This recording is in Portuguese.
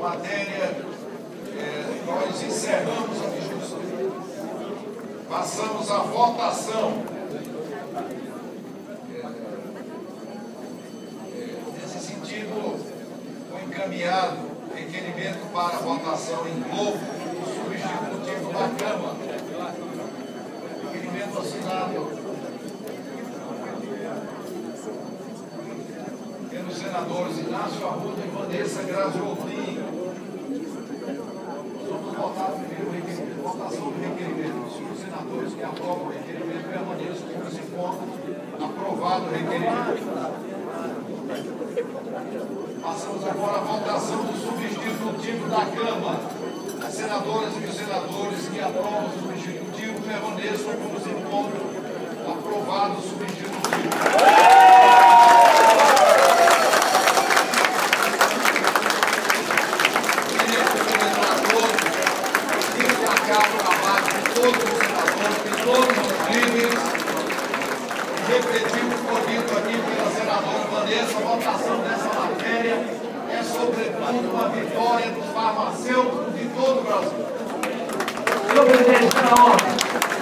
matéria, nós encerramos a discussão. Passamos à votação. Nesse sentido, foi encaminhado requerimento para votação em bloco do substitutivo da Câmara. Requerimento assinado pelos senadores Inácio Arruda e Vanessa Graziolini. Vamos votar primeiro o requerimento. Votação do requerimento. Os senadores que aprovam o requerimento permaneçam como se encontram. Aprovado o requerimento. Passamos agora à votação do substitutivo da Câmara. As senadoras e os senadores que aprovam o substitutivo permaneçam como se encontram. Aprovado o substitutivo. Todos os senadores, de todos os líderes, repetiu o escolhido aqui pela senadora Vanessa, a votação dessa matéria é, sobretudo, uma vitória dos farmacêuticos de todo o Brasil. Senhor presidente, está na ordem.